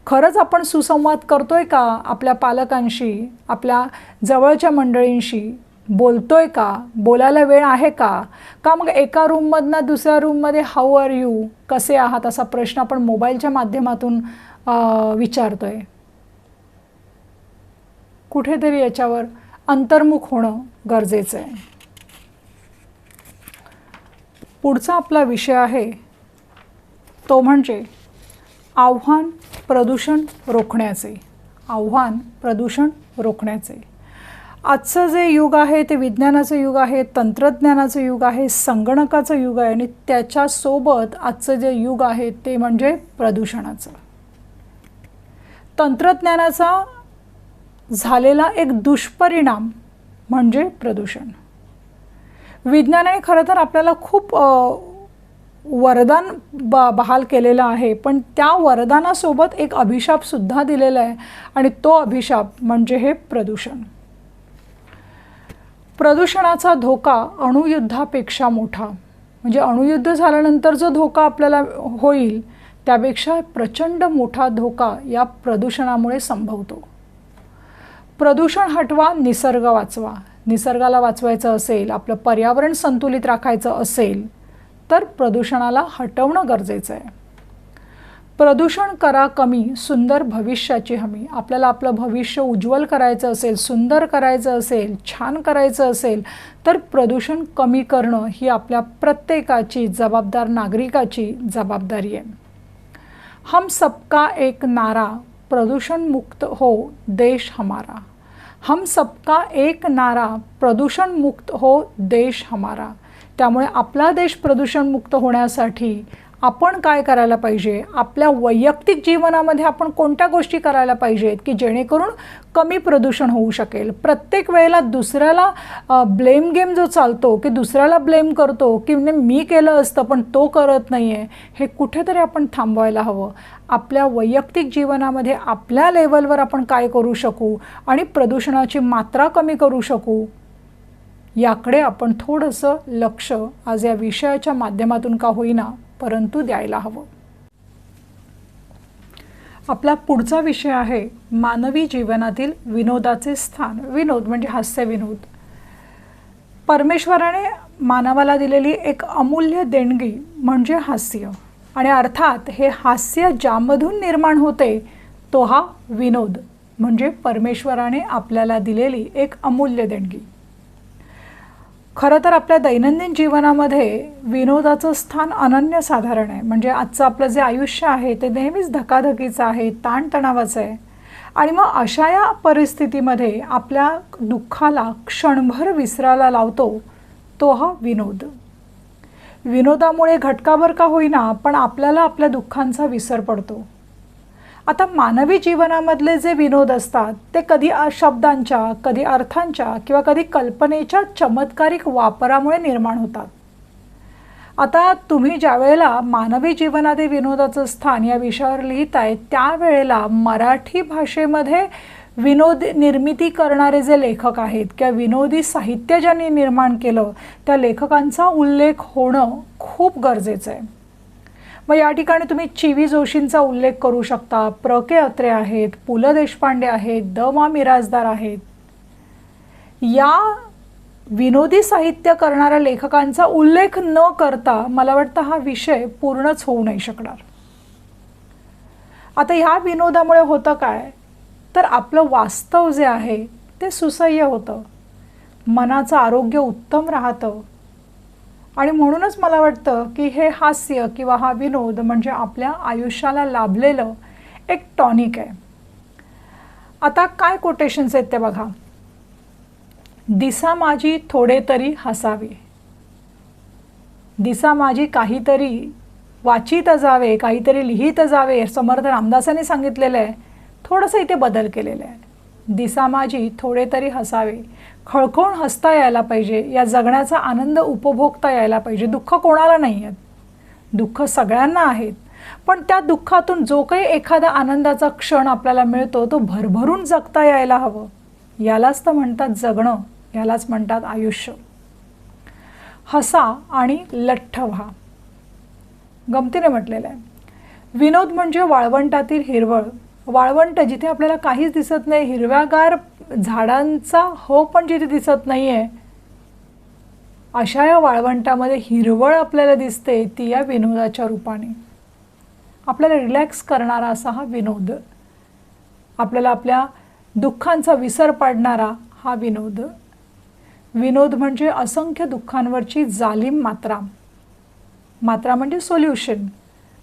खरंच आपण सुसंवाद करतोय का? आपल्या पालकांशी, आपल्या जवळच्या मंडळींशी बोलतोय का? बोलायला वेळ आहे का? का मग एका रूममधनं दुसऱ्या रूममध्ये हाऊ आर यू, कसे आहात असा प्रश्न आपण मोबाईलच्या माध्यमातून विचारतोय. कुठेतरी याच्यावर अंतर्मुख होणं गरजेचं आहे. पुढचा आपला विषय आहे तो म्हणजे आव्हान प्रदूषण रोखण्याचे. आव्हान प्रदूषण रोखण्याचे. आजचं जे युग आहे ते विज्ञानाचं युग आहे, तंत्रज्ञानाचं युग आहे, संगणकाचं युग आहे आणि त्याच्यासोबत आजचं जे युग आहे ते म्हणजे प्रदूषणाचं. तंत्रज्ञानाचा झालेला एक दुष्परिणाम म्हणजे प्रदूषण. विज्ञानाने खरं तर आपल्याला खूप वरदान बहाल केलेलं आहे, पण त्या वरदानासोबत एक अभिशापसुद्धा दिलेला आहे आणि तो अभिशाप म्हणजे हे प्रदूषण. प्रदूषणाचा धोका अणुयुद्धापेक्षा मोठा, म्हणजे अणुयुद्ध झाल्यानंतर जो धोका आपल्याला होईल त्यापेक्षा प्रचंड मोठा धोका या प्रदूषणामुळे संभवतो. प्रदूषण हटवा, निसर्ग वाचवा. निसर्गाला वाचवायचं असेल, आपलं पर्यावरण संतुलित राखायचं असेल तर प्रदूषणाला हटवणं गरजेचं आहे. प्रदूषण करा कमी, सुंदर भविष्याची हमी. आपल्याला आपलं भविष्य उज्ज्वल करायचं असेल, सुंदर करायचं असेल, छान करायचं असेल तर प्रदूषण कमी करणं ही आपल्या प्रत्येकाची जबाबदार नागरिकाची जबाबदारी आहे. हम सबका एक नारा, प्रदूषण मुक्त हो देश हमारा. हम सबका एक नारा, प्रदूषण मुक्त हो देश हमारा. त्यामुळे आपला देश प्रदूषण मुक्त होण्यासाठी आपण काय करायला पाहिजे, आपल्या वैयक्तिक जीवनामध्ये आपण कोणत्या गोष्टी करायला पाहिजेत की जेणेकरून कमी प्रदूषण होऊ शकेल. प्रत्येक वेळेला दुसऱ्याला ब्लेम गेम जो चालतो की दुसऱ्याला ब्लेम करतो की मी केलं असतं पण तो करत नाही आहे, हे कुठेतरी आपण थांबवायला हवं. आपल्या वैयक्तिक जीवनामध्ये आपल्या लेवलवर आपण काय करू शकू आणि प्रदूषणाची मात्रा कमी करू शकू याकडे आपण थोडंसं लक्ष आज या विषयाच्या माध्यमातून का होईना परंतु द्यायला हवं. आपला पुढचा विषय आहे मानवी जीवनातील विनोदाचे स्थान. विनोद म्हणजे हास्य विनोद. परमेश्वराने मानवाला दिलेली एक अमूल्य देणगी म्हणजे हास्य, आणि अर्थात हे हास्य ज्यामधून निर्माण होते तो हा विनोद म्हणजे परमेश्वराने आपल्याला दिलेली एक अमूल्य देणगी. खरं तर आपल्या दैनंदिन जीवनामध्ये विनोदाचं स्थान अनन्यसाधारण आहे. म्हणजे आजचं आपलं जे आयुष्य आहे ते नेहमीच धकाधकीचं आहे, ताणतणावाचं आहे. आणि मग अशा या परिस्थितीमध्ये आपल्या दुःखाला क्षणभर विसरायला लावतो तो हा विनोद. विनोदामुळे घटकाभर का होईना पण आपल्याला आपल्या दुःखांचा विसर पडतो. आता मानवी जीवनामधले जे विनोद असतात ते कधी शब्दांच्या, कधी अर्थांच्या किंवा कधी कल्पनेच्या चमत्कारिक वापरामुळे निर्माण होतात. आता तुम्ही ज्या वेळेला मानवी जीवनातील विनोदाचं स्थान या विषयावर लिहिताय त्यावेळेला मराठी भाषेमध्ये विनोद निर्मिती करणारे जे लेखक आहेत किंवा विनोदी साहित्य ज्यांनी निर्माण केलं त्या लेखकांचा उल्लेख होणं खूप गरजेचं आहे. मग या ठिकाणी तुम्ही चि.वी. जोशींचा उल्लेख करू शकता, प्र.के. अत्रे आहेत, पु ल देशपांडे आहेत, द.मा. मिरासदार आहेत. या विनोदी साहित्य करणाऱ्या लेखकांचा उल्लेख न करता मला वाटतं हा विषय पूर्णच होऊ नाही शकणार. आता ह्या विनोदामुळे होतं काय तर आपलं वास्तव जे आहे ते सुसह्य होतं, मनाचं आरोग्य उत्तम राहतं. आणि म्हणूनच मला वाटतं की हे हास्य किंवा हा विनोद म्हणजे आपल्या आयुष्याला लाभलेलं एक टॉनिक आहे. आता काय कोटेशन्स आहेत ते बघा. दिसा माझी थोडे तरी हसावे, दिसा माझी काहीतरी वाचित जावे, काहीतरी लिहित जावे. समर्थ रामदासांनी सांगितलेलं आहे, थोडंसं इथे बदल केलेला आहे. दिसा माझी थोडे तरी हसावे, खळखळून हसता यायला पाहिजे, या जगण्याचा आनंद उपभोगता यायला पाहिजे. दुःख कोणाला नाही आहेत, दुःख सगळ्यांना आहेत, पण त्या दुःखातून जो काही एखादा आनंदाचा क्षण आपल्याला मिळतो तो भरभरून जगता यायला हवं. यालाच तर म्हणतात जगणं, यालाच म्हणतात आयुष्य. हसा आणि लठ्ठ व्हा, गमतीने म्हटलेलं आहे. विनोद म्हणजे वाळवंटातील हिरवळ. वाळवंट जिथे आपल्याला काहीच दिसत नाही, हिरव्यागार झाडांचा हो पण जिथे दिसत नाही आहे, अशा या वाळवंटामध्ये हिरवळ आपल्याला दिसते ती या विनोदाच्या रूपाने. आपल्याला रिलॅक्स करणारा असा हा विनोद, आपल्याला आपल्या दुःखांचा विसर पाडणारा हा विनोद. विनोद म्हणजे असंख्य दुःखांवरची जालीम मात्रा. मात्रा म्हणजे सोल्युशन.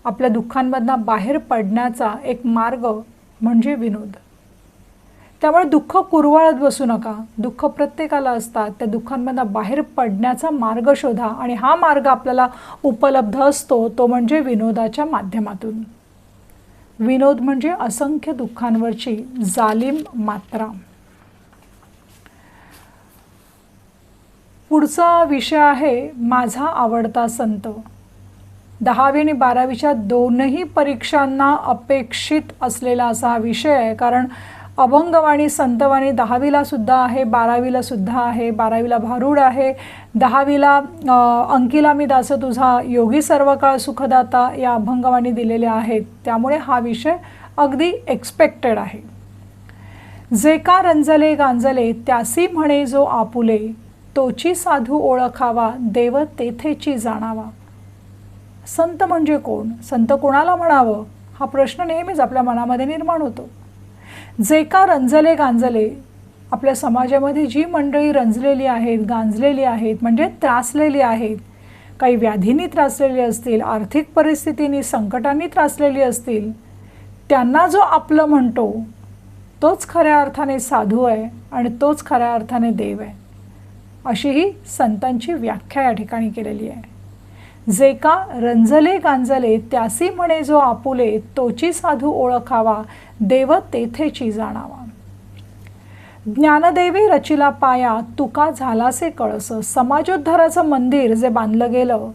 आपल्या दुःखांमधनं बाहेर पडण्याचा एक मार्ग म्हणजे विनोद. त्यामुळे दुःख कुरवाळत बसू नका. दुःख प्रत्येकाला असतात. त्या दुःखांमधनं बाहेर पडण्याचा मार्ग शोधा आणि हा मार्ग आपल्याला उपलब्ध असतो तो म्हणजे विनोदाच्या माध्यमातून. विनोद म्हणजे असंख्य दुःखांवरची जालीम मात्रा. पुढचा विषय आहे माझा आवडता संत. 10वी आणि 12वीच्या दोनही परीक्षांना अपेक्षित असलेला असा हा विषय आहे, कारण अभंगवाणी संतवाणी 10वीला सुद्धा आहे, 12वीला सुद्धा आहे. 12वीला भारूड आहे, 10वीला अंकिला मी दास तुझा, योगी सर्व काळ सुखदाता या अभंगवाणी दिलेल्या आहेत. त्यामुळे हा विषय अगदी एक्सपेक्टेड आहे. जे का रंजले गांजले त्यासी म्हणे जो आपुले, तोची साधू ओळखावा देव तेथेची जाणावा. संत म्हणजे कोण? संत कोणाला म्हणावं हा प्रश्न नेहमीच आपल्या मनामध्ये निर्माण होतो. जे का रंजले गांजले, आपल्या समाजामध्ये जी मंडळी रंजलेली आहेत, गांजलेली आहेत म्हणजे त्रासलेली आहेत, काही व्याधींनी त्रासलेली असतील, आर्थिक परिस्थितींनी संकटांनी त्रासलेली असतील, त्यांना जो आपलं म्हणतो तोच खऱ्या अर्थाने साधू आहे आणि तोच खऱ्या अर्थाने देव आहे, अशी ही संतांची व्याख्या या ठिकाणी केलेली आहे. जे का रंजले गांजले त्यासी म्हणे जो आपुले, तोची साधू ओळखावा देव तेथेची जाणावा. ज्ञानदेवे रचिला पाया, तुका झालासे कळस. समाजोद्धाराचं मंदिर जे बांधलं गेलं,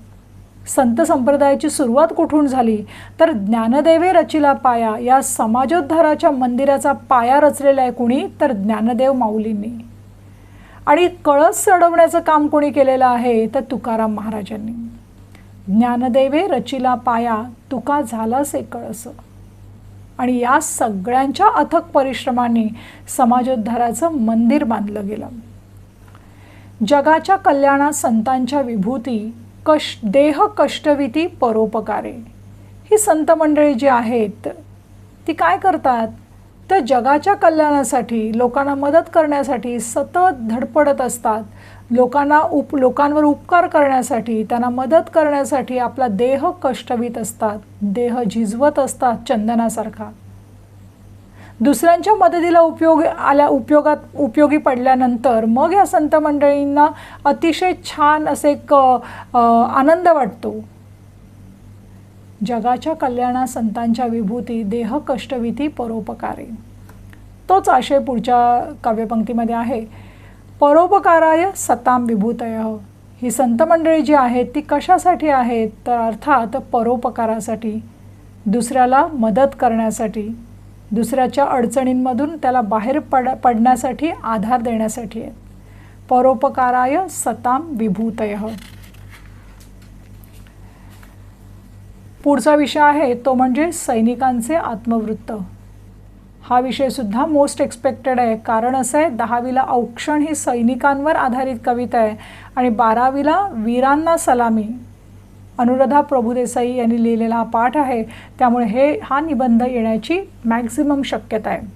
संत संप्रदायाची सुरुवात कुठून झाली तर ज्ञानदेवे रचिला पाया या समाजोद्धाराच्या मंदिराचा पाया रचलेला आहे कुणी तर ज्ञानदेव माऊलींनी. आणि कळस चढवण्याचं काम कोणी केलेलं आहे तर तुकाराम महाराजांनी. ज्ञानदेवे रचिला पाया, तुका झालासे कळस. आणि या सगळ्यांच्या अथक परिश्रमांनी समाजोद्धाराचं मंदिर बांधलं गेलं. जगाच्या कल्याणा संतांच्या विभूती, देह कष्टविती परोपकारे. ही संत मंडळी जी आहेत ती काय करतात तर जगाच्या कल्याणासाठी, लोकांना मदत करण्यासाठी सतत धडपडत असतात. लोकांवर उपकार करण्यासाठी, त्यांना मदत करण्यासाठी आपला देह कष्टवीत असतात, देह झिजवत असतात चंदनासारखा. दुसऱ्यांच्या मदतीला उपयोगी पडल्यानंतर मग या संत मंडळींना अतिशय छान असे आनंद वाटतो. जगाच्या कल्याणा संतांच्या विभूती, देह कष्टविती परोपकारे. तोच आशय पुढच्या काव्यपंक्तीमध्ये आहे. परोपकाराय सताम विभूतय. ही संत मंडळी जी आहेत ती कशासाठी आहेत तर अर्थात परोपकारासाठी, दुसऱ्याला मदत करण्यासाठी, दुसऱ्याच्या अडचणींमधून त्याला बाहेर पडण्यासाठी, आधार देण्यासाठी आहेत. परोपकाराय सताम विभूतय. पुढचा विषय आहे तो म्हणजे सैनिकांचे आत्मवृत्त. हा विषय सुद्धा मोस्ट एक्सपेक्टेड आहे, कारण असं आहे 10वीला औक्षण ही सैनिकांवर आधारित कविता आहे आणि 12वीला वीरांना सलामी अनुराधा प्रभुदेसाई यांनी लिहिलेला हा पाठ आहे. त्यामुळे हा निबंध येण्याची मॅक्झिमम शक्यता आहे.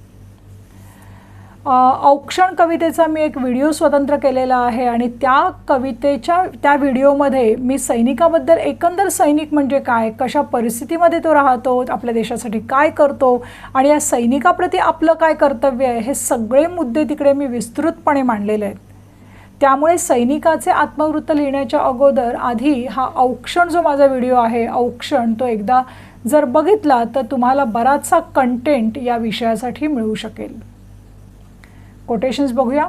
औक्षण कवितेचा मी एक व्हिडिओ स्वतंत्र केलेला आहे आणि त्या व्हिडिओमध्ये मी सैनिकाबद्दल, एकंदर सैनिक म्हणजे काय, कशा परिस्थितीमध्ये तो राहतो, आपल्या देशासाठी काय करतो आणि या सैनिकाप्रती आपलं काय कर्तव्य आहे, हे सगळे मुद्दे तिकडे मी विस्तृतपणे मांडलेले आहेत. त्यामुळे सैनिकाचे आत्मवृत्त लिहिण्याच्या अगोदर आधी हा औक्षण जो माझा व्हिडिओ आहे, औक्षण, तो एकदा जर बघितला तर तुम्हाला बराचसा कंटेंट या विषयासाठी मिळू शकेल. कोटेशन्स बघूया.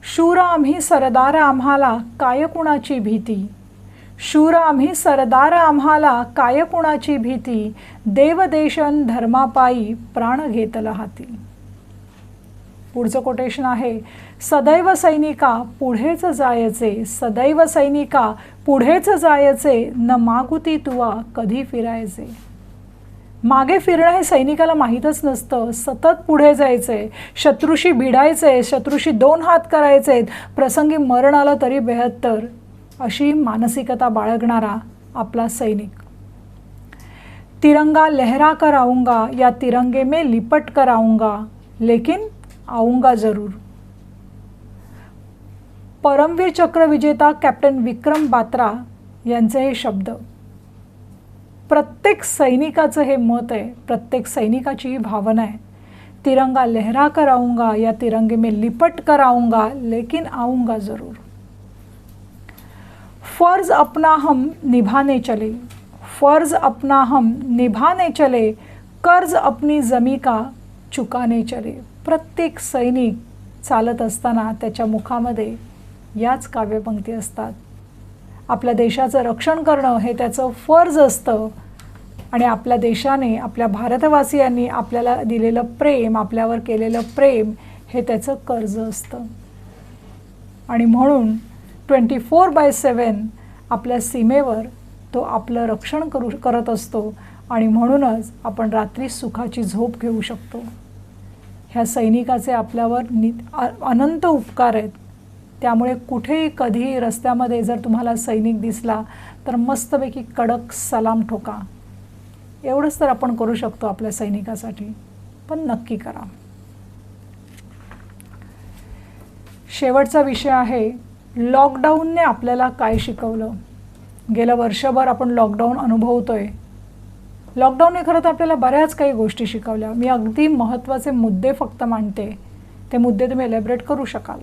शूर आम्ही सरदार आम्हाला काय कुणाची भीती. शूर आम्ही सरदार आम्हाला काय कुणाची भीती. देवदेशन धर्मापायी प्राण घेतला हाती. पुढचं कोटेशन आहे. सदैव सैनिका पुढेच जायचे. सदैव सैनिका पुढेच जायचे. न मागुती तुवा कधी फिरायचे. मागे फिरणं हे सैनिकाला माहीतच नसतं. सतत पुढे जायचे, शत्रूशी भिडायचे, शत्रूशी 2 हात करायचे, प्रसंगी मरण आलं तरी बेहत्तर, अशी मानसिकता बाळगणारा आपला सैनिक. तिरंगा लहरा कर आऊंगा, या तिरंगे में लिपट कर आऊंगा, लेकिन आऊंगा जरूर. परमवीर चक्र विजेता कॅप्टन विक्रम बात्रा यांचे हे शब्द. प्रत्येक सैनिकाचं हे मत आहे, प्रत्येक सैनिकाची ही भावना आहे. तिरंगा लहरा कर आऊंगा, या तिरंगे में लिपट कर आऊंगा, लेकिन आऊंगा जरूर. फर्ज अपना हम निभाने चले. फर्ज अपना हम निभाने चले. कर्ज अपनी जमी का चुकाने चले. प्रत्येक सैनिक चालत असताना त्याच्या मुखामध्ये याच काव्यपंक्ती असतात. आपल्या देशाचं रक्षण करणं हे त्याचं फर्ज असतं आणि आपल्या देशाने, आपल्या भारतवासियांनी आपल्याला दिलेलं प्रेम, आपल्यावर केलेलं प्रेम हे त्याचं कर्ज असतं. आणि म्हणून 24/7 आपल्या सीमेवर तो आपलं रक्षण करत असतो आणि म्हणूनच आपण रात्री सुखाची झोप घेऊ शकतो. ह्या सैनिकाचे आपल्यावर अनंत उपकार आहेत. त्यामुळे कुठेही कधीही रस्त्यामध्ये जर तुम्हाला सैनिक दिसला तर मस्तपैकी कडक सलाम ठोका. एवढंच तर आपण करू शकतो आपल्या सैनिकासाठी, पण नक्की करा. शेवटचा विषय आहे, लॉकडाऊनने आपल्याला काय शिकवलं. गेलं वर्षभर आपण लॉकडाऊन अनुभवतोय. लॉकडाऊनने खरं तर आपल्याला बऱ्याच काही गोष्टी शिकवल्या. मी अगदी महत्त्वाचे मुद्दे फक्त मांडते, ते मुद्दे तुम्ही एलॅबरेट करू शकाल.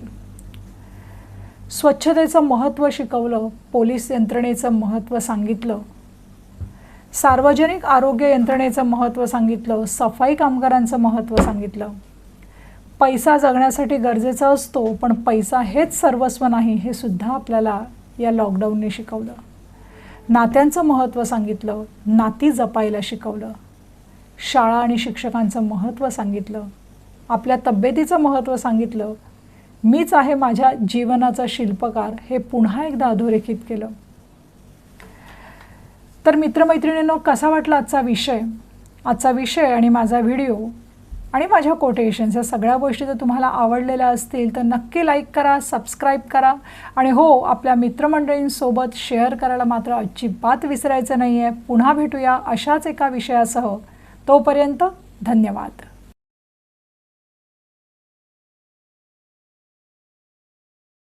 स्वच्छतेचं महत्त्व शिकवलं, पोलीस यंत्रणेचं महत्त्व सांगितलं, सार्वजनिक आरोग्य यंत्रणेचं महत्त्व सांगितलं, सफाई कामगारांचं महत्त्व सांगितलं. पैसा जगण्यासाठी गरजेचा असतो, पण पैसा हेच सर्वस्व नाही हे सुद्धा आपल्याला या लॉकडाऊनने शिकवलं. नात्यांचं महत्त्व सांगितलं, नाती जपायला शिकवलं. शाळा आणि शिक्षकांचं महत्त्व सांगितलं, आपल्या तब्येतीचं महत्त्व सांगितलं. मीच आहे माझ्या जीवनाचा शिल्पकार हे पुन्हा एकदा अधोरेखित केलं. तर मित्रमैत्रिणींनो, कसा वाटला आजचा विषय आणि माझा व्हिडिओ आणि माझ्या कोटेशन्स या सगळ्या गोष्टी जर तुम्हाला आवडलेल्या असतील तर नक्की लाईक करा, सबस्क्राईब करा आणि हो, आपल्या मित्रमंडळींसोबत शेअर करायला मात्र अजिबात विसरायचं नाही आहे. पुन्हा भेटूया अशाच एका विषयासह. तोपर्यंत धन्यवाद.